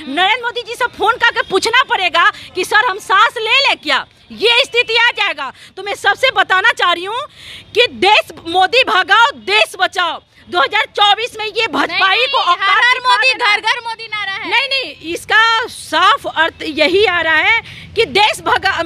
नरेंद्र मोदी जी से फोन करके पूछना पड़ेगा कि सर हम सांस ले क्या, ये स्थिति आ जाएगा। तो मैं सबसे बताना चाह रही हूँ कि देश मोदी भगाओ देश बचाओ। 2024 में ये भाजपाई को हर मोदी घर घर मोदी नारा है। नहीं, इसका साफ अर्थ यही आ रहा है कि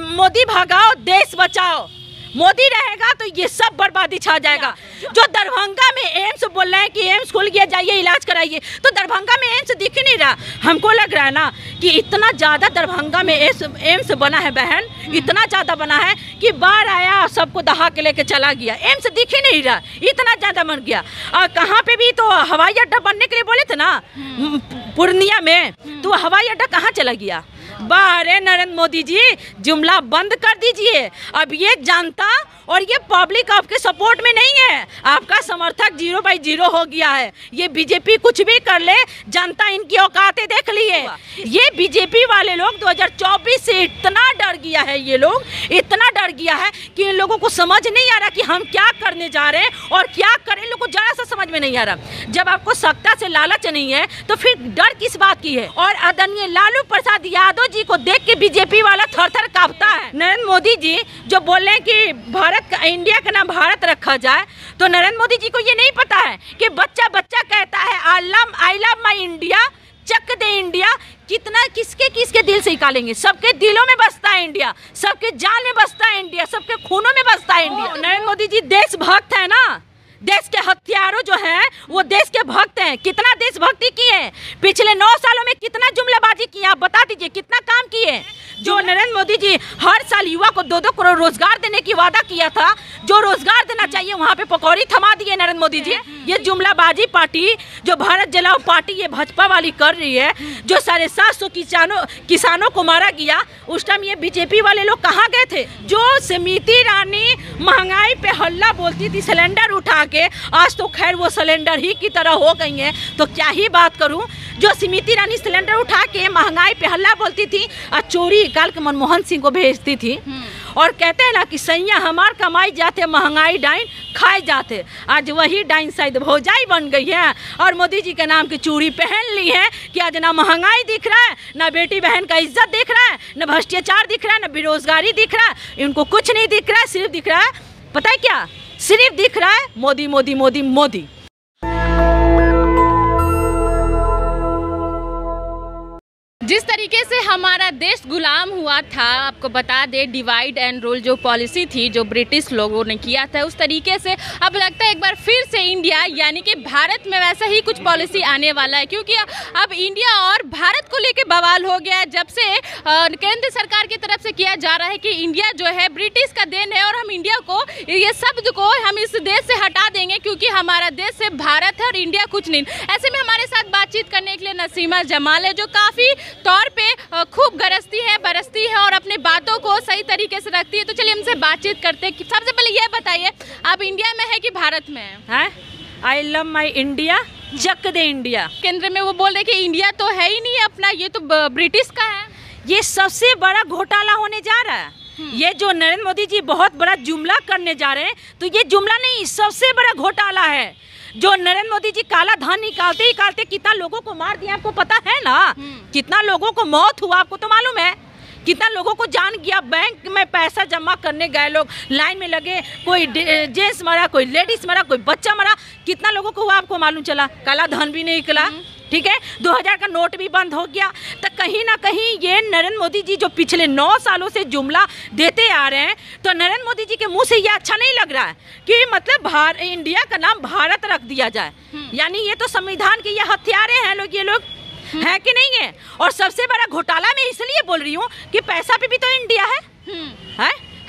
मोदी भगाओ देश बचाओ। मोदी रहेगा तो ये सब बर्बादी छा जाएगा। जो दरभंगा में एम्स बोल रहे हैं कि एम्स खुल गया, जाइए इलाज कराइए, तो दरभंगा में एम्स दिख ही नहीं रहा। हमको लग रहा है ना कि इतना ज़्यादा दरभंगा में एम्स बना है बहन, इतना ज़्यादा बना है कि बाढ़ आया सबको दहा के लेके चला गया, एम्स दिख ही नहीं रहा, इतना ज़्यादा बन गया। और कहाँ पे भी तो हवाई अड्डा बनने के लिए बोले थे ना पूर्णिया में, तो हवाई अड्डा कहाँ चला गया? बाहर नरेंद्र मोदी जी जुमला बंद कर दीजिए। अब ये जनता और ये पब्लिक आपके सपोर्ट में नहीं है, आपका समर्थक 0/0 हो गया है। ये बीजेपी कुछ भी कर ले, जनता इनकी औकातें देख ली है। ये बीजेपी वाले लोग 2024 से इतना डर गया है, ये लोग इतना डर गया है कि इन लोगों को समझ नहीं आ रहा कि हम क्या करने जा रहे हैं और क्या करें। इन लोगों को जरा सा समझ में नहीं आ रहा। जब आपको सत्ता से लालच नहीं है तो फिर डर किस बात की है? और आदरणीय लालू प्रसाद यादव जी को देख के बीजेपी वाला थर-थर कांपता है। नरेंद्र मोदी जी जो बोल रहे हैं कि इंडिया का नाम भारत रखा जाए, तो नरेंद्र मोदी जी को ये नहीं पता है कि बच्चा बच्चा कहता है आई लव माई इंडिया, चक दे इंडिया। कितना किसके दिल से निकालेंगे? सबके दिलों में बसता है इंडिया, सबके जान में बसता है इंडिया, सबके खूनों में बसता है इंडिया। नरेंद्र मोदी जी देशभक्त है ना, देश के हथियारों जो हैं वो देश के भक्त हैं। कितना देशभक्ति की है, पिछले 9 सालों में कितना जुमलाबाजी की, आप बता दीजिए कितना काम किए। जो नरेंद्र मोदी जी हर साल युवा को 2-2 करोड़ रोजगार देने की वादा किया था, जो रोजगार देना चाहिए वहाँ पे पकौड़ी थमा दिए नरेंद्र मोदी जी। ये जुमलाबाजी पार्टी जो भारत जलाओ पार्टी ये भाजपा वाली कर रही है, जो 750 किसानों को मारा गया, उस टाइम ये बीजेपी वाले लोग कहाँ गए थे? जो स्मृति ईरानी महंगाई पे हल्ला बोलती थी सिलेंडर उठा के, आज तो खैर वो सिलेंडर ही की तरह हो गई हैं, तो क्या ही बात करूं। जो स्मृति ईरानी सिलेंडर उठा के महंगाई पे हल्ला बोलती थी और चोरी निकाल के मनमोहन सिंह को भेजती थी, और कहते हैं ना कि सैया हमार कमाई जाते महंगाई डाइन खाए जाते। आज वही डाइन शायद भौजाई बन गई है और मोदी जी के नाम की चूड़ी पहन ली है कि आज ना महंगाई दिख रहा है, ना बेटी बहन का इज्जत दिख रहा है, ना भ्रष्टाचार दिख रहा है, ना बेरोजगारी दिख रहा है। इनको कुछ नहीं दिख रहा है, सिर्फ दिख रहा है, पता है क्या? सिर्फ दिख रहा है मोदी मोदी मोदी मोदी। जिस तरीके से हमारा देश गुलाम हुआ था, आपको बता दे डिवाइड एंड रूल जो पॉलिसी थी जो ब्रिटिश लोगों ने किया था, उस तरीके से अब लगता है एक बार फिर से इंडिया यानी कि भारत में वैसा ही कुछ पॉलिसी आने वाला है। क्योंकि अब इंडिया और भारत को लेके बवाल हो गया है जब से केंद्र सरकार की तरफ से किया जा रहा है कि इंडिया जो है ब्रिटिश का देन है और हम इंडिया को ये शब्द को हम इस देश से हटा देंगे क्योंकि हमारा देश से भारत है और इंडिया कुछ नहीं। ऐसे में हमारे साथ बातचीत करने के लिए नसीमा जमाल है जो काफ़ी तौर पे खूब बरसती है और अपने बातों को सही तरीके से रखती है। तो चलिए हमसे बातचीत करते हैं। सबसे पहले ये बताइए, आप इंडिया में है कि भारत में है? आई लव माई इंडिया, चक दे इंडिया। केंद्र में वो बोल रहे कि इंडिया तो है ही नहीं अपना, ये तो ब्रिटिश का है। ये सबसे बड़ा घोटाला होने जा रहा है। ये जो नरेंद्र मोदी जी बहुत बड़ा जुमला करने जा रहे हैं, तो ये जुमला नहीं, सबसे बड़ा घोटाला है। जो नरेंद्र मोदी जी काला धन निकालते कितना लोगों को मार दिया, आपको पता है ना? कितना लोगों को मौत हुआ आपको तो मालूम है? कितना लोगों को जान गया, बैंक में पैसा जमा करने गए लोग लाइन में लगे, कोई जेंट्स मरा, कोई लेडीज मरा, कोई बच्चा मरा, कितना लोगों को हुआ आपको मालूम चला? काला धन भी नहीं निकला, ठीक है, 2000 का नोट भी बंद हो गया। तो कहीं ना कहीं ये नरेंद्र मोदी जी जो पिछले 9 सालों से जुमला देते आ रहे हैं, तो नरेंद्र मोदी जी के मुंह से ये अच्छा नहीं लग रहा है कि मतलब इंडिया का नाम भारत रख दिया जाए। यानी ये तो संविधान के ये हथियारे हैं लोग, ये लोग है कि नहीं है? और सबसे बड़ा घोटाला मैं इसलिए बोल रही हूँ कि पैसा पे भी तो इंडिया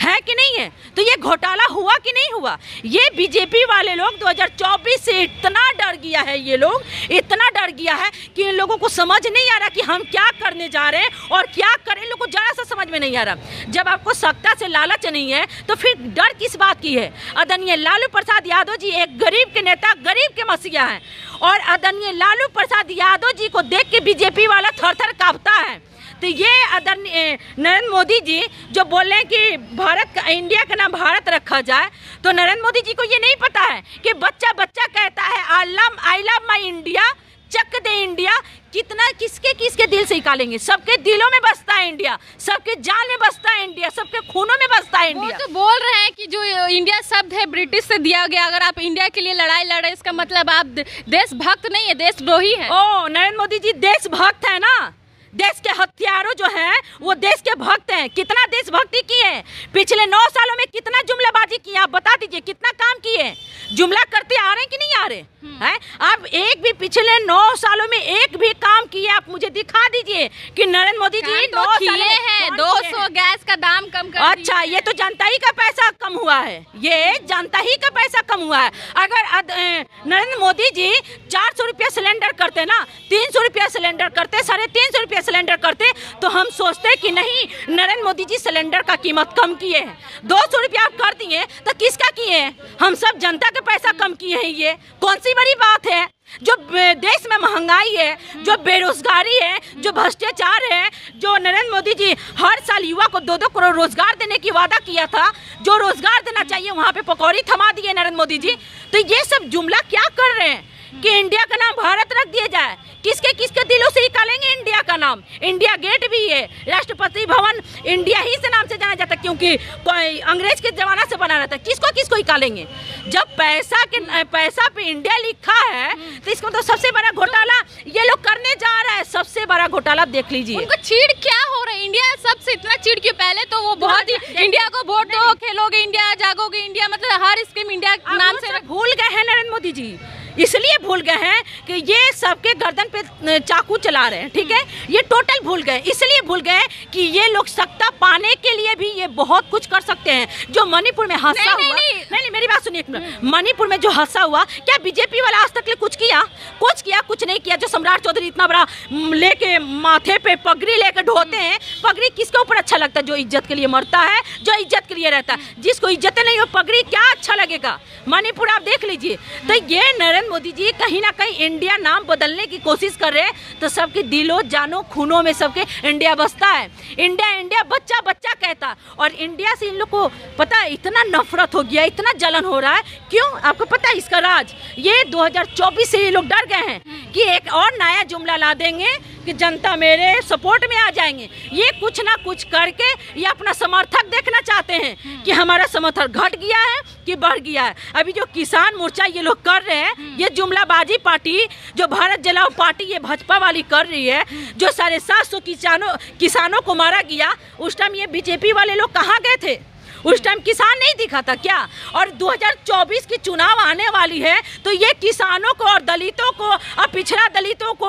है कि नहीं है? तो ये घोटाला हुआ कि नहीं हुआ? ये बीजेपी वाले लोग 2024 से इतना डर गया है, ये लोग इतना डर गया है कि इन लोगों को समझ नहीं आ रहा कि हम क्या करने जा रहे हैं और क्या करें। इन लोगों को जरा सा समझ में नहीं आ रहा। जब आपको सत्ता से लालच नहीं है तो फिर डर किस बात की है? आदरणीय लालू प्रसाद यादव जी एक गरीब के नेता, गरीब के मसीहा हैं, और आदरणीय लालू प्रसाद यादव जी को देख के बीजेपी वाला थर-थर कांपता है। तो ये आदरणीय नरेंद्र मोदी जी जो बोल रहे हैं कि इंडिया का नाम भारत रखा जाए, तो नरेंद्र मोदी जी को ये नहीं पता है कि बच्चा बच्चा कहता है आई लव माई इंडिया, चक दे इंडिया। कितना किसके किसके दिल से निकालेंगे? सबके दिलों में बसता है इंडिया, सबके जान में बसता है इंडिया, सबके खूनों में बसता है इंडिया। वो तो बोल रहे हैं कि जो इंडिया शब्द है ब्रिटिश से दिया गया, अगर आप इंडिया के लिए लड़ाई लड़े इसका मतलब आप देशभक्त नहीं है, देशद्रोही है। ओ नरेंद्र मोदी जी देशभक्त है ना। देश के हथियारों जो हैं वो देश के भक्त हैं। कितना देशभक्ति किए हैं पिछले 9 सालों में, कितना जुमलाबाजी की आप बता दीजिए, कितना काम किए? जुमला करते आ रहे हैं कि नहीं आ रहे हैं? आप एक भी पिछले 9 सालों में एक भी काम किए आप मुझे दिखा दीजिए कि नरेंद्र मोदी जी 9 साल हैं 200 गैस का दाम कम कर अच्छा, ये तो जनता ही का पैसा कम हुआ है, ये जनता ही का पैसा कम हुआ है। अगर नरेंद्र मोदी जी 400 रुपया सिलेंडर करते ना, 300 रुपया सिलेंडर करते, 350 रुपया सिलेंडर करते, तो हम सोचते कि नहीं नरेंद्र मोदी जी सिलेंडर का कीमत कम किए हैं। 200 रुपया आप कर दिए तो किसका किए हैं? हम सब जनता का पैसा कम किए हैं। ये कौन सी बड़ी बात है? जो देश में महंगाई है, जो बेरोजगारी है, जो भ्रष्टाचार है, जो नरेंद्र मोदी जी हर साल युवा को 2-2 करोड़ रोजगार देने की वादा किया था, जो रोजगार देना चाहिए वहाँ पे पकौड़ी थमा दिए नरेंद्र मोदी जी। तो ये सब जुमला क्या कर रहे हैं कि इंडिया का नाम भारत रख दिया जाए? किसके किसके दिलों से निकालेंगे इंडिया का नाम? इंडिया गेट भी है, राष्ट्रपति भवन इंडिया ही से नाम से जाना जाता है, क्योंकि कोई अंग्रेज के जमाना से बना रहता है। किसको किसको निकालेंगे? जब पैसा पे इंडिया लिखा है तो इसको तो सबसे बड़ा घोटाला ये लोग करने जा रहा है। सबसे बड़ा घोटाला देख लीजिए। उनको चीड़ क्या हो रहा है? इंडिया सबसे इतना चीड़ क्यों? पहले तो वो बहुत ही इंडिया को वोट दो, खेलोगे इंडिया, जागोगे इंडिया, मतलब हर स्कीम इंडिया नाम से भूल गए हैं नरेंद्र मोदी जी। इसलिए भूल गए हैं कि ये सबके गर्दन पे चाकू चला रहे हैं, ठीक है? ये टोटल भूल गए। इसलिए भूल गए कि ये लोग सत्ता पाने के लिए भी ये बहुत कुछ कर सकते हैं। जो मणिपुर में हादसा हुआ, नहीं मेरी बात सुनिए एक मिनट। मणिपुर में जो हादसा हुआ, क्या बीजेपी वाला आज तक कुछ किया? कुछ नहीं किया। जो सम्राट चौधरी इतना बड़ा लेके माथे पे पगड़ी लेके ढोते हैं, पगड़ी किसके ऊपर अच्छा लगता है? जो इज्जत के लिए मरता है, जो इज्जत के लिए रहता है। जिसको इज्जत नहीं हो, पगड़ी क्या अच्छा लगेगा? मणिपुर आप देख लीजिए। तो ये नरेंद्र मोदी जी कहीं ना कहीं इंडिया नाम बदलने की कोशिश कर रहे हैं, तो सबके दिलों जानों खूनों में सबके इंडिया बसता है। इंडिया इंडिया बच्चा बच्चा कहता। और इंडिया से इन लोग को पता है इतना नफरत हो गया, इतना जलन हो रहा है। क्यों? आपको पता है इसका राज? ये 2024 से ये लोग डर गए हैं कि एक और नया जुमला ला देंगे कि जनता मेरे सपोर्ट में आ जाएंगे। ये कुछ ना कुछ करके ये अपना समर्थक देखना चाहते हैं कि हमारा समर्थक घट गया है कि बढ़ गया है। अभी जो किसान मोर्चा ये लोग कर रहे हैं, ये जुमलाबाजी पार्टी जो भारत जलाओ पार्टी ये भाजपा वाली कर रही है, जो 750 किसानों को मारा गया, उस टाइम ये बीजेपी वाले लोग कहाँ गए थे? उस टाइम किसान नहीं दिखा था क्या? और 2024 की चुनाव आने वाली है, तो ये किसानों को और दलितों को और पिछड़ा दलितों को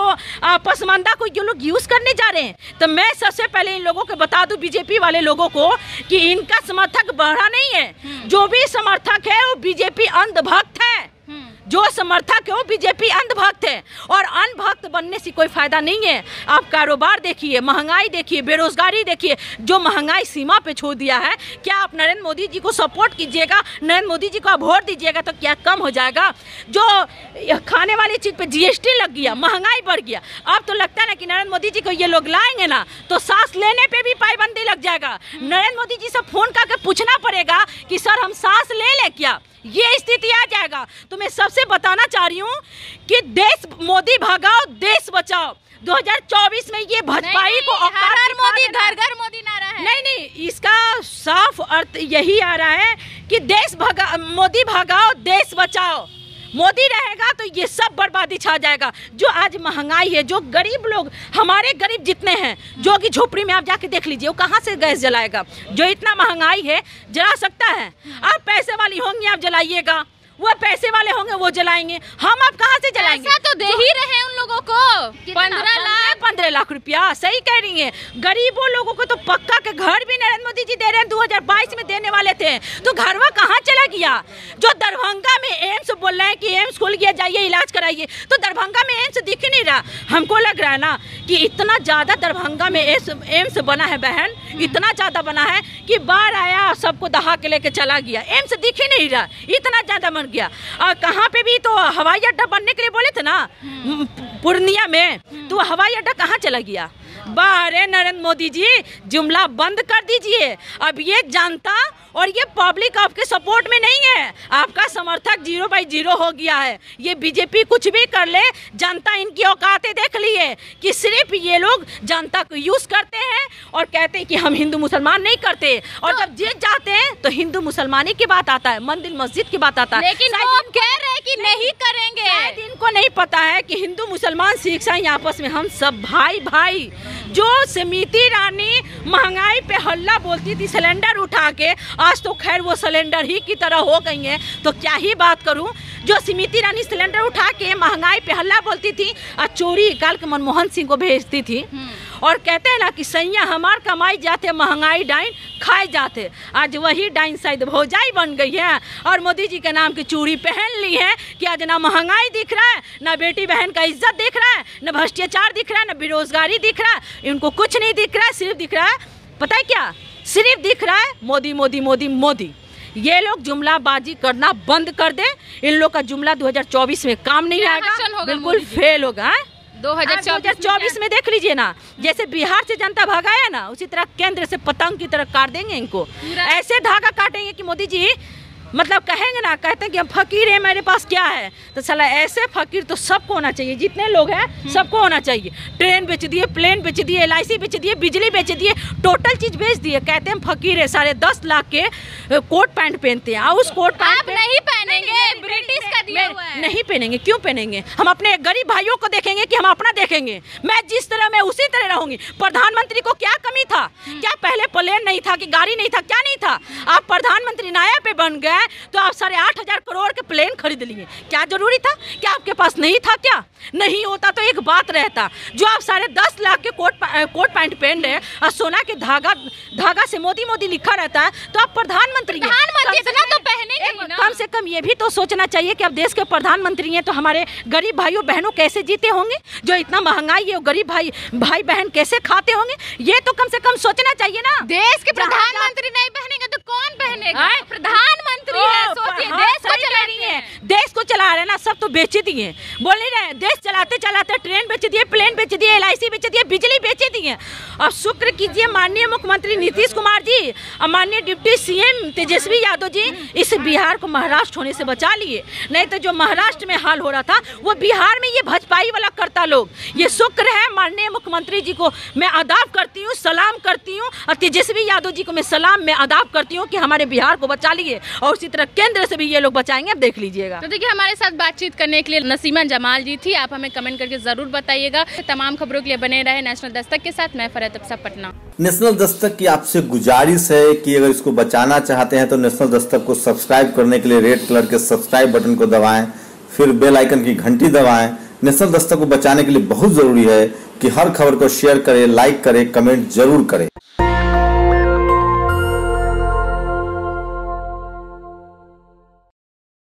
पसमानदा को ये लोग यूज करने जा रहे हैं। तो मैं सबसे पहले इन लोगों को बता दूं, बीजेपी वाले लोगों को, कि इनका समर्थक बढ़ा नहीं है। जो भी समर्थक है वो बीजेपी अंधभक्त है। जो समर्थक है वो बीजेपी अंधभक्त है, और अंधभक्त बनने से कोई फायदा नहीं है। आप कारोबार देखिए, महंगाई देखिए, बेरोजगारी देखिए, जो महंगाई सीमा पे छोड़ दिया है। क्या आप नरेंद्र मोदी जी को सपोर्ट कीजिएगा, नरेंद्र मोदी जी को आप वोट दीजिएगा तो क्या कम हो जाएगा? जो खाने वाली चीज पे जीएसटी लग गया, महंगाई बढ़ गया, अब तो लगता है ना कि नरेंद्र मोदी जी को ये लोग लाएंगे ना तो सांस लेने पे भी पाबंदी लग जाएगा। नरेंद्र मोदी जी से फोन करके पूछना पड़ेगा कि सर हम सांस ले लें क्या? ये स्थिति आ जाएगा। तो मैं सबसे बताना चाह रही हूँ कि देश मोदी भगाओ देश बचाओ। 2024 में ये भाजपाई को हर मोदी घर घर मोदी नारा है। नहीं, इसका साफ अर्थ यही आ रहा है कि मोदी भगाओ देश बचाओ। मोदी रहेगा तो ये सब बर्बादी छा जाएगा। जो आज महंगाई है, जो गरीब लोग, हमारे गरीब जितने हैं, जो कि झोपड़ी में आप जाके देख लीजिए, वो कहाँ से गैस जलाएगा? जो इतना महंगाई है जला सकता है? आप पैसे वाली होंगी आप जलाइएगा, वो पैसे वाले होंगे वो जलाएंगे, हम आप कहाँ से जलाएंगे? पैसा तो दे ही रहे हैं उन लोगों को 15 लाख रुपया। सही कह रही है। गरीबों लोगों को तो पक्का के घर भी नरेंद्र मोदी जी दे रहे हैं। 2022 में देने वाले थे, तो घरवा कहाँ चला गया? जो दरभंगा में एम्स बोल रहे हैं कि एम्स खुल गया, जाइए इलाज कराइए, तो दरभंगा में एम्स दिख ही नहीं रहा। हमको लग रहा है ना कि इतना ज्यादा दरभंगा में एम्स बना है बहन, इतना ज्यादा बना है कि बाढ़ आया सबको दहा के लेके चला गया, एम्स दिख ही नहीं रहा, इतना ज्यादा गया। और कहाँ पे भी तो हवाई अड्डा बनने के लिए बोले थे ना, पूर्णिया में, तो हवाई अड्डा कहाँ चला गया? बारे नरेंद्र मोदी जी, जुमला बंद कर दीजिए। अब ये जनता और ये पब्लिक आपके सपोर्ट में नहीं है, आपका समर्थक 0/0 हो गया है। ये बीजेपी कुछ भी कर ले, जनता इनकी औकातें देख ली है कि सिर्फ ये लोग जनता को यूज करते हैं और कहते हैं कि हम हिंदू मुसलमान नहीं करते, और जब जीत जाते हैं तो हिंदू मुसलमानी की बात आता है, मंदिर मस्जिद की बात आता है। लेकिन वो कह रहे हैं कि नहीं करेंगे। शायद इनको नहीं पता है कि हिंदू मुसलमान सिख ईसाई आपस में हम सब भाई भाई। जो स्मृति रानी महंगाई पे हल्ला बोलती थी सिलेंडर उठा के, आज तो खैर वो सिलेंडर ही की तरह हो गई हैं, तो क्या ही बात करूं। जो स्मृति रानी सिलेंडर उठा के महंगाई पे हल्ला बोलती थी और चोरी निकाल के मनमोहन सिंह को भेजती थी, और कहते हैं ना कि सैया हमार कमाई जाते महंगाई डाइन खाए जाते, आज वही डाइन शायद भौजाई बन गई है और मोदी जी के नाम की चूड़ी पहन ली है कि आज ना महंगाई दिख रहा है, ना बेटी बहन का इज्जत दिख रहा है, ना भ्रष्टाचार दिख रहा है, ना बेरोजगारी दिख रहा है, इनको कुछ नहीं दिख रहा है। सिर्फ दिख रहा है, पता है क्या, सिर्फ दिख रहा है मोदी मोदी मोदी मोदी। ये लोग जुमलाबाजी करना बंद कर दे, इन लोग का जुमला 2024 में काम नहीं आएगा, बिल्कुल फेल होगा। 2024 में देख लीजिए ना, जैसे बिहार से जनता भगाया ना, उसी तरह केंद्र से पतंग की तरह काट देंगे इनको, ऐसे धागा काटेंगे कि मोदी जी मतलब कहेंगे ना, कहते हैं कि हम फकीर है, मेरे पास क्या है, तो साला ऐसे फकीर तो सबको होना चाहिए, जितने लोग हैं सबको होना चाहिए। ट्रेन बेच दिए, प्लेन बेच दिए, LIC बेच दिए, बिजली बेच दिए, टोटल चीज बेच दिए, कहते हैं फकीर है। 10.5 लाख के कोट पैंट पहनते हैं, उस कोट पैंट नहीं पहनेंगे, ब्रिटिश का दिया हुआ है। नहीं पहनेंगे, क्यों पहनेंगे? हम अपने गरीब भाइयों को देखेंगे कि हम अपना देखेंगे। मैं जिस तरह मैं उसी तरह रहूंगी। प्रधानमंत्री को क्या कमी था? क्या पहले प्लेन नहीं था कि गाड़ी नहीं था? क्या नहीं था? आप प्रधानमंत्री नाया पे बन गए तो आप 8,500 करोड़ के प्लेन खरीद लिए, क्या जरूरी था? क्या आपके पास नहीं था? क्या नहीं होता तो एक बात रहता, जो आप 10.5 लाख के कोट पैंट पहन रहे और सोना के धागा से मोदी मोदी लिखा रहता है, तो आप प्रधानमंत्री इतना तो पहनेंगे ना। कम से कम ये भी तो सोचना चाहिए कि अब देश के प्रधानमंत्री हैं तो हमारे गरीब भाइयों बहनों कैसे जीते होंगे, जो इतना महंगाई है, गरीब भाई बहन कैसे खाते होंगे, ये तो कम से कम सोचना चाहिए ना। देश के प्रधानमंत्री नहीं पहनेंगे तो कौन पहनेगा? प्रधानमंत्री है, सोचिए, देश को चला रही है, देश को चला रहे ना, सब तो बेच दिए, बोल नहीं रहे, देश चलाते चलाते ट्रेन बेच दिए, प्लेन बेच दिए, LIC बेच दिए, बिजली बेच दिए। अब शुक्र कीजिए माननीय मुख्यमंत्री नीतीश कुमार जी और माननीय डिप्टी CM तेजस्वी यादव जी इस बिहार को महाराष्ट्र होने से बचा लिए, नहीं तो जो महाराष्ट्र में हाल हो रहा था वो बिहार में ये भजपाई वाला करता लोग। ये शुक्र है माननीय मुख्यमंत्री जी को मैं आदाब करती हूँ, सलाम करती हूँ, और तेजस्वी यादव जी को मैं सलाम में आदाब करती हूँ कि हमारे बिहार को बचा लिए, और उसी तरह केंद्र से भी ये लोग बचाएंगे। अब देख लीजिएगा। तो देखिए, हमारे साथ बातचीत करने के लिए नसीमा जमाल जी थी। आप हमें कमेंट करके जरूर बताइएगा। तमाम खबरों के लिए बने रहे नेशनल दस्तक के साथ। मैं फरिया तबसा, पटना। नेशनल दस्तक की आपसे गुजारिश है कि अगर इसको बचाना चाहते हैं तो नेशनल दस्तक को सब्सक्राइब करने के लिए रेड कलर के सब्सक्राइब बटन को दबाएं, फिर बेल आइकन की घंटी दबाएं। नेशनल दस्तक को बचाने के लिए बहुत जरूरी है कि हर खबर को शेयर करें, लाइक करें, कमेंट जरूर करें।